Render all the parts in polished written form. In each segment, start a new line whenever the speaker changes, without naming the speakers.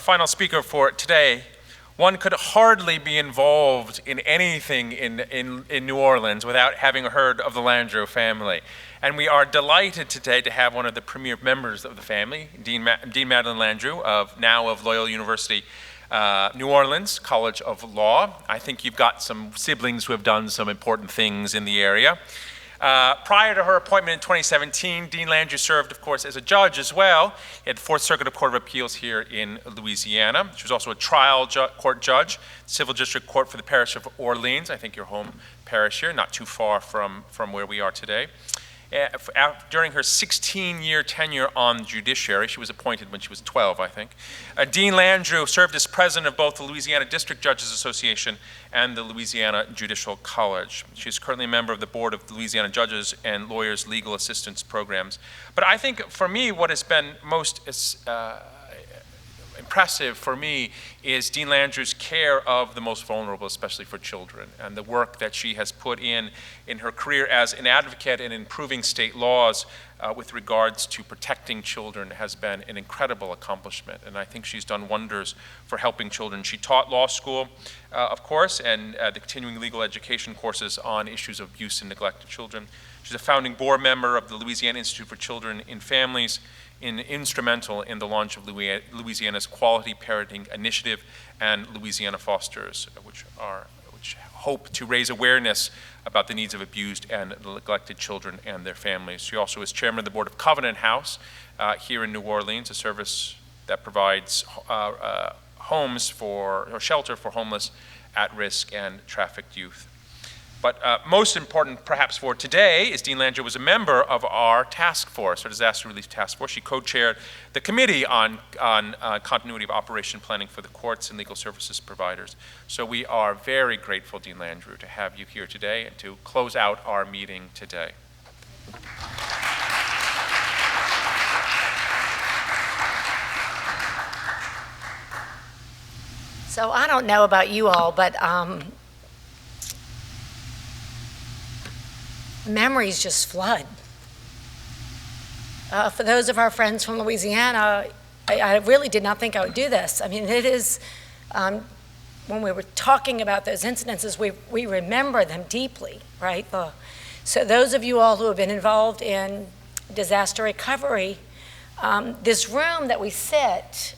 final speaker for today, one could hardly be involved in anything in New Orleans without having heard of the Landrieu family. And we are delighted today to have one of the premier members of the family, Dean Madeleine Landrieu, of Loyola University, New Orleans College of Law. I think you've got some siblings who have done some important things in the area. Prior to her appointment in 2017, Dean Landrieu served, of course, as a judge as well at the Fourth Circuit of Court of Appeals here in Louisiana. She was also a trial court judge, Civil District Court for the Parish of Orleans, I think your home parish here, not too far from where we are today. During her 16-year tenure on the judiciary, she was appointed when she was 12, I think, Dean Landrieu served as president of both the Louisiana District Judges Association and the Louisiana Judicial College. She is currently a member of the board of the Louisiana Judges and Lawyers Legal Assistance Programs. But I think for me, what has been most impressive for me is Dean Landrieu's care of the most vulnerable, especially for children, and the work that she has put in her career as an advocate in improving state laws with regards to protecting children has been an incredible accomplishment, and I think she's done wonders for helping children. She taught law school, of course, and the continuing legal education courses on issues of abuse and neglect of children. She's a founding board member of the Louisiana Institute for Children and Families, instrumental in the launch of Louisiana's Quality Parenting Initiative and Louisiana Fosters, which hope to raise awareness about the needs of abused and neglected children and their families. She also is chairman of the board of Covenant House here in New Orleans, a service that provides shelter for homeless, at-risk, and trafficked youth. But most important, perhaps, for today is Dean Landrieu was a member of our task force, our disaster relief task force. She co-chaired the committee on continuity of operation planning for the courts and legal services providers. So we are very grateful, Dean Landrieu, to have you here today and to close out our meeting today.
So I don't know about you all, but memories just flood. For those of our friends from Louisiana, I really did not think I would do this. I mean, it is, when we were talking about those incidences, we remember them deeply, right? So those of you all who have been involved in disaster recovery, this room that we sit,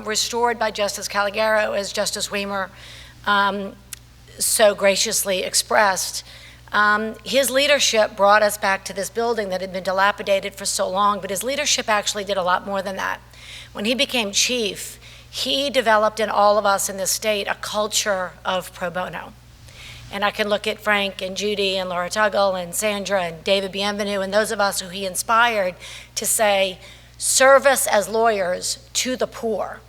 restored by Justice Caligaro, as Justice Weimer so graciously expressed, his leadership brought us back to this building that had been dilapidated for so long, but his leadership actually did a lot more than that. When he became chief, he developed in all of us in this state a culture of pro bono. And I can look at Frank and Judy and Laura Tuggle and Sandra and David Bienvenu and those of us who he inspired to say, service as lawyers to the poor,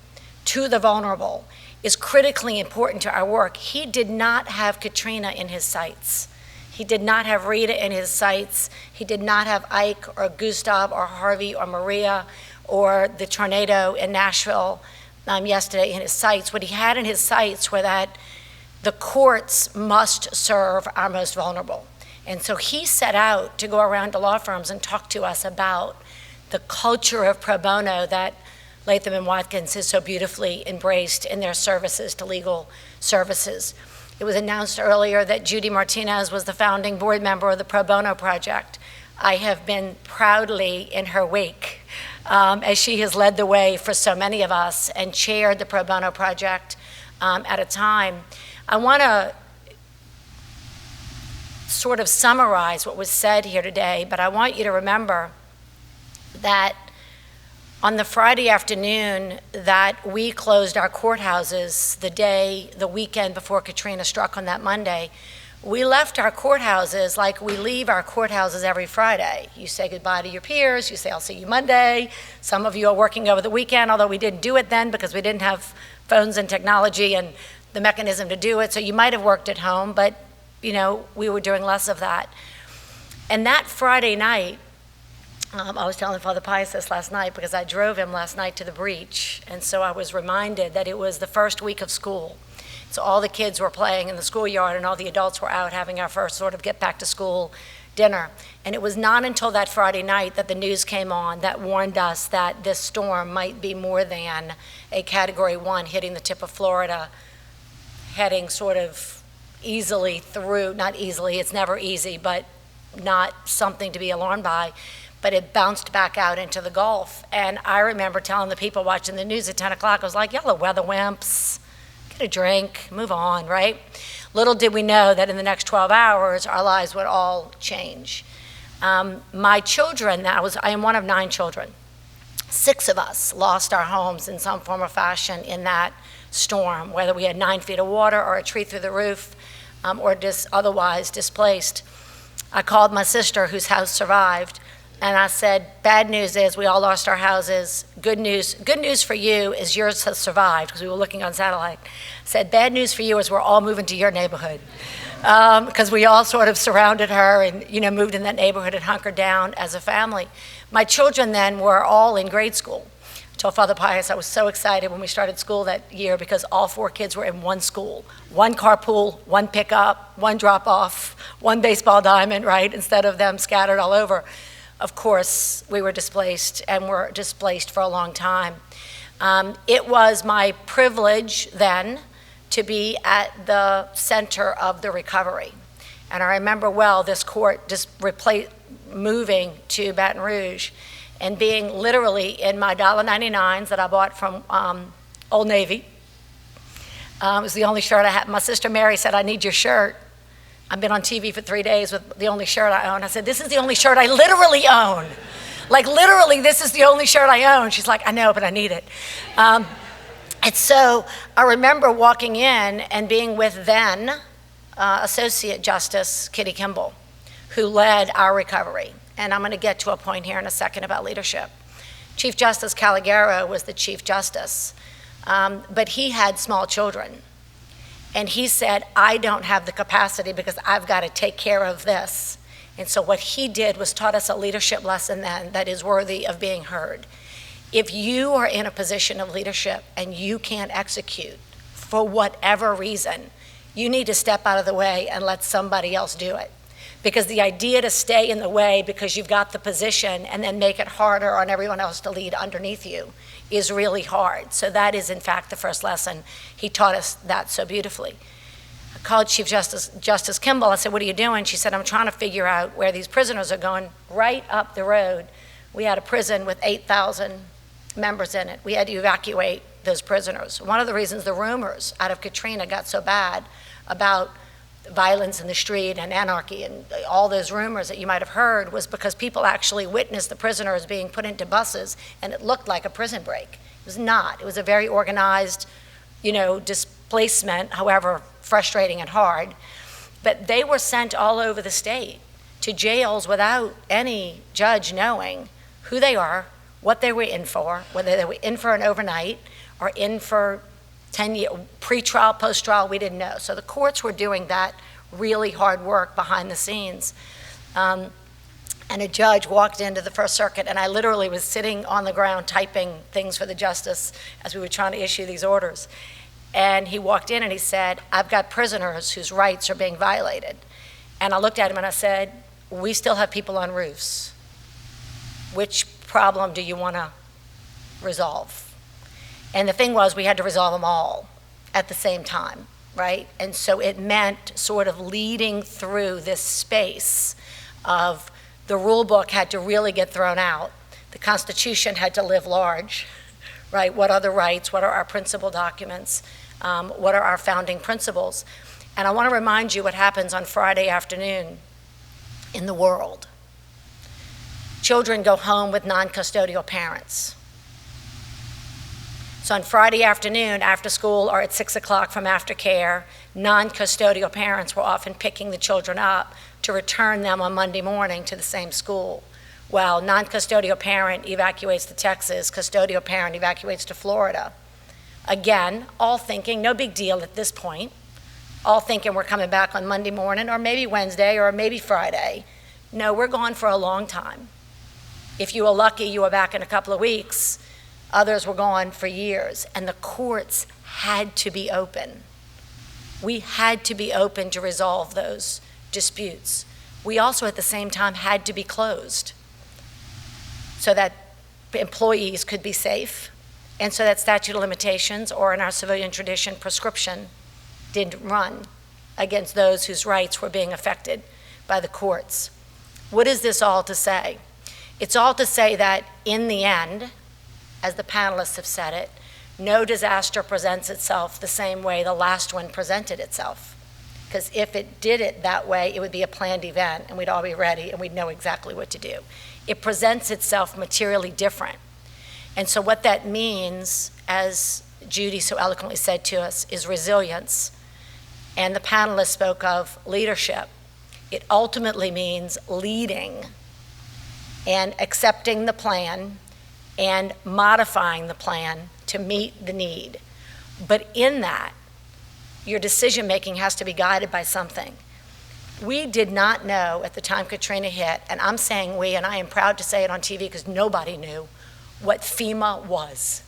to the vulnerable, is critically important to our work. He did not have Katrina in his sights. He did not have Rita in his sights. He did not have Ike or Gustav or Harvey or Maria or the tornado in Nashville yesterday in his sights. What he had in his sights were that the courts must serve our most vulnerable. And so he set out to go around to law firms and talk to us about the culture of pro bono that Latham and Watkins has so beautifully embraced in their services to legal services. It was announced earlier that Judy Martinez was the founding board member of the Pro Bono Project. I have been proudly in her wake as she has led the way for so many of us and chaired the Pro Bono Project at a time. I want to sort of summarize what was said here today, but I want you to remember that on the Friday afternoon that we closed our courthouses, the weekend before Katrina struck on that Monday, we left our courthouses like we leave our courthouses every Friday. You say goodbye to your peers, you say, I'll see you Monday. Some of you are working over the weekend, although we didn't do it then because we didn't have phones and technology and the mechanism to do it. So you might have worked at home, but we were doing less of that. And that Friday night, I was telling Father Pius this last night because I drove him last night to the breach, and so I was reminded that it was the first week of school. So all the kids were playing in the schoolyard and all the adults were out having our first sort of get back to school dinner. And it was not until that Friday night that the news came on that warned us that this storm might be more than a Category 1 hitting the tip of Florida, heading sort of easily through, not easily, it's never easy, but not something to be alarmed by, but it bounced back out into the Gulf. And I remember telling the people watching the news at 10 o'clock, I was like, y'all are weather wimps, get a drink, move on, right? Little did we know that in the next 12 hours, our lives would all change. My children, I am one of 9 children. 6 of us lost our homes in some form or fashion in that storm, whether we had 9 feet of water or a tree through the roof, or otherwise displaced. I called my sister, whose house survived, and I said, bad news is we all lost our houses. Good news for you is yours has survived, because we were looking on satellite. Said, bad news for you is we're all moving to your neighborhood. Because we all sort of surrounded her and, moved in that neighborhood and hunkered down as a family. My children then were all in grade school. I told Father Pius I was so excited when we started school that year because all 4 kids were in one school. One carpool, one pickup, one drop-off, one baseball diamond, right, instead of them scattered all over. Of course, we were displaced and were displaced for a long time. It was my privilege then to be at the center of the recovery. And I remember well this court just moving to Baton Rouge and being literally in my $1.99s that I bought from Old Navy. It was the only shirt I had. My sister Mary said, I need your shirt. I've been on TV for 3 days with the only shirt I own. I said, this is the only shirt I literally own. Like literally, this is the only shirt I own. She's like, I know, but I need it. And so I remember walking in and being with then Associate Justice Kitty Kimball, who led our recovery. And I'm going to get to a point here in a second about leadership. Chief Justice Calagaro was the Chief Justice, but he had small children. And he said, I don't have the capacity because I've got to take care of this. And so what he did was taught us a leadership lesson then that is worthy of being heard. If you are in a position of leadership and you can't execute for whatever reason, you need to step out of the way and let somebody else do it. Because the idea to stay in the way because you've got the position and then make it harder on everyone else to lead underneath you is really hard. So that is, in fact, the first lesson. He taught us that so beautifully. I called Chief Justice Kimball. I said, what are you doing? She said, I'm trying to figure out where these prisoners are going. Right up the road, we had a prison with 8,000 members in it. We had to evacuate those prisoners. One of the reasons the rumors out of Katrina got so bad about violence in the street and anarchy and all those rumors that you might have heard was because people actually witnessed the prisoners being put into buses and it looked like a prison break. It was not. It was a very organized, displacement, however frustrating and hard. But they were sent all over the state to jails without any judge knowing who they are, what they were in for, whether they were in for an overnight or in for 10-year, pre-trial, post-trial, we didn't know. So the courts were doing that really hard work behind the scenes. And a judge walked into the First Circuit, and I literally was sitting on the ground typing things for the justice as we were trying to issue these orders. And he walked in and he said, I've got prisoners whose rights are being violated. And I looked at him and I said, we still have people on roofs. Which problem do you want to resolve? And the thing was, we had to resolve them all at the same time, right? And so it meant sort of leading through this space of the rule book had to really get thrown out. The Constitution had to live large, right? What are the rights? What are our principal documents? What are our founding principles? And I want to remind you what happens on Friday afternoon in the world. Children go home with non-custodial parents. So on Friday afternoon, after school, or at 6 o'clock from aftercare, non-custodial parents were often picking the children up to return them on Monday morning to the same school. While non-custodial parent evacuates to Texas, custodial parent evacuates to Florida. Again, all thinking, no big deal at this point, all thinking we're coming back on Monday morning, or maybe Wednesday, or maybe Friday. No, we're gone for a long time. If you were lucky, you were back in a couple of weeks. Others were gone for years, and the courts had to be open. We had to be open to resolve those disputes. we also at the same time had to be closed so that employees could be safe, and so that statute of limitations, or in our civilian tradition, prescription, didn't run against those whose rights were being affected by the courts. What is this all to say? It's all to say that in the end, as the panelists have said it, no disaster presents itself the same way the last one presented itself. Because if it did it that way, it would be a planned event, and we'd all be ready, and we'd know exactly what to do. It presents itself materially different. And so what that means, as Judy so eloquently said to us, is resilience. And the panelists spoke of leadership. It ultimately means leading and accepting the plan and modifying the plan to meet the need. But in that, your decision-making has to be guided by something. We did not know at the time Katrina hit, and I'm saying we, and I am proud to say it on TV because nobody knew, what FEMA was,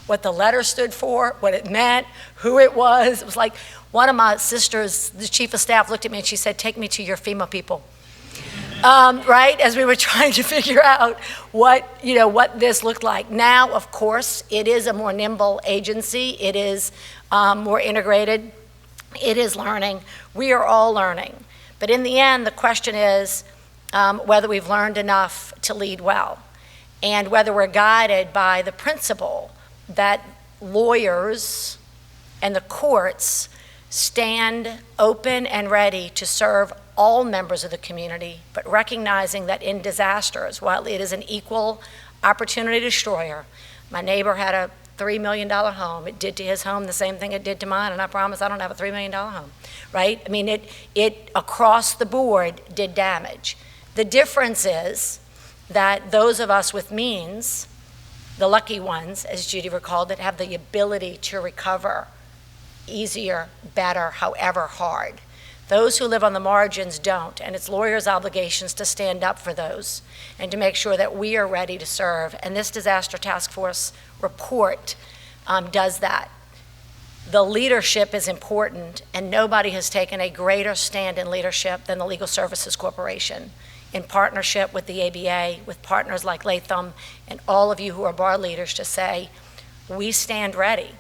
what the letter stood for, what it meant, who it was. It was like one of my sisters, the chief of staff, looked at me and she said, "Take me to your FEMA people." Right, as we were trying to figure out what this looked like. Now, of course, it is a more nimble agency. It is more integrated. It is learning. We are all learning. But in the end, the question is whether we've learned enough to lead well, and whether we're guided by the principle that lawyers and the courts stand open and ready to serve all members of the community, but recognizing that in disasters, while it is an equal opportunity destroyer, my neighbor had a $3 million home. It did to his home the same thing it did to mine, and I promise I don't have a $3 million home, right? I mean, it across the board did damage. The difference is that those of us with means, the lucky ones, as Judy recalled it, have the ability to recover easier, better, however hard. Those who live on the margins don't, and it's lawyers' obligations to stand up for those and to make sure that we are ready to serve. And this disaster task force report does that. The leadership is important, and nobody has taken a greater stand in leadership than the Legal Services Corporation, in partnership with the ABA, with partners like Latham, and all of you who are bar leaders, to say, we stand ready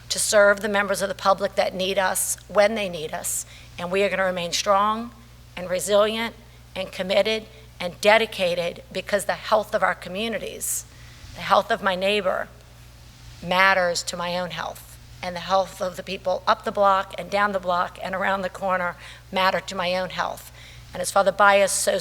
to serve the members of the public that need us when they need us. And we are going to remain strong and resilient and committed and dedicated, because the health of our communities, the health of my neighbor, matters to my own health. And the health of the people up the block and down the block and around the corner matter to my own health. And as Father Baez so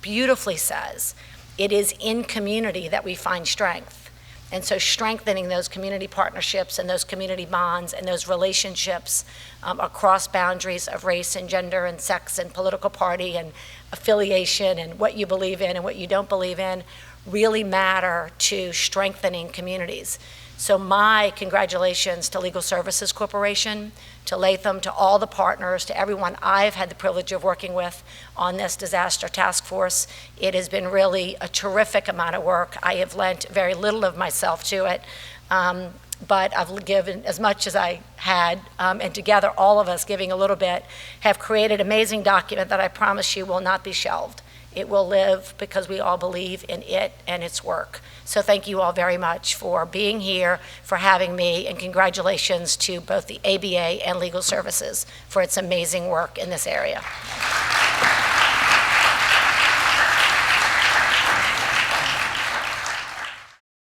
beautifully says, it is in community that we find strength. And so strengthening those community partnerships and those community bonds and those relationships across boundaries of race and gender and sex and political party and affiliation and what you believe in and what you don't believe in really matter to strengthening communities. So my congratulations to Legal Services Corporation, to Latham, to all the partners, to everyone I've had the privilege of working with on this disaster task force. It has been really a terrific amount of work. I have lent very little of myself to it, but I've given as much as I had, and together all of us giving a little bit have created an amazing document that I promise you will not be shelved. It will live because we all believe in it and its work. So thank you all very much for being here, for having me, and congratulations to both the ABA and Legal Services for its amazing work in this area.